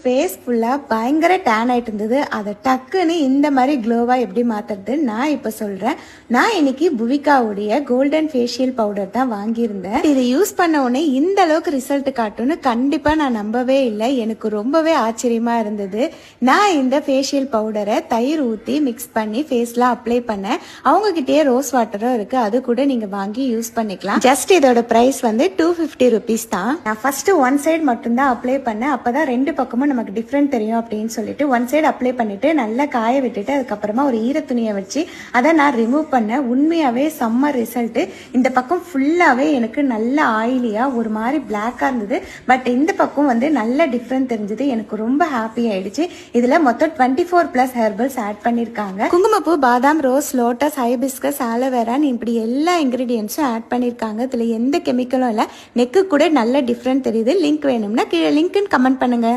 Face ஃபுல்லாக பயங்கர tan ஆகிட்டு இருந்தது. அதை டக்குன்னு இந்த மாதிரி க்ளோவாக எப்படி மாற்றுறது நான் இப்போ சொல்கிறேன். நான் இன்னைக்கு புவிகாவுடைய கோல்டன் ஃபேஷியல் பவுடர் தான் வாங்கியிருந்தேன். இதை யூஸ் பண்ண உடனே இந்த அளவுக்கு ரிசல்ட் காட்டும்னு கண்டிப்பாக நான் நம்பவே இல்லை. எனக்கு ரொம்பவே ஆச்சரியமாக இருந்தது. நான் இந்த ஃபேஷியல் பவுடரை தயிர் ஊற்றி மிக்ஸ் பண்ணி ஃபேஸில் அப்ளை பண்ணேன். அவங்ககிட்டயே ரோஸ் வாட்டரும் இருக்குது, அது கூட நீங்கள் வாங்கி யூஸ் பண்ணிக்கலாம். ஜஸ்ட் இதோட ப்ரைஸ் வந்து 250 rupees தான். நான் ஃபர்ஸ்ட் ஒன் சைடு மட்டும்தான் அப்ளை பண்ணேன். அப்பதான் ரெண்டு பக்கமும் நமக்கு டிஃப்ரெண்ட் தெரியும் அப்படின்னு சொல்லிட்டு ஒன் சைடு அப்ளை பண்ணிட்டு நல்லா காய விட்டுட்டு அதுக்கப்புறமா ஒரு ஈர துணியை வச்சு அதை நான் ரிமூவ் பண்ணேன். உண்மையாவே சம்மர் ரிசல்ட். இந்த பக்கம் ஃபுல்லாவே எனக்கு நல்ல ஆயிலியா ஒரு மாதிரி பிளாக்கா இருந்தது. பட் இந்த பக்கம் வந்து நல்ல டிஃப்ரெண்ட் தெரிஞ்சது. எனக்கு ரொம்ப ஹாப்பி ஆயிடுச்சு. இதுல மொத்தம் 24+ ஹெர்பல்ஸ் ஆட் பண்ணிருக்காங்க. குங்குமப்பூ, பாதாம், ரோஸ், லோட்டஸ், ஹைபிஸ்கஸ், ஆலோவேரான்னு இப்படி எல்லா இன்கிரீடியன்ஸும் ஆட் பண்ணிருக்காங்க. இதுல எந்த கெமிக்கலும் இல்லை. நெக்கு கூட நல்ல டிஃப்ரெண்ட் தெரியுது. லிங்க் வேணும்னா கீழே லிங்க்னு கமெண்ட் பண்ணுங்க.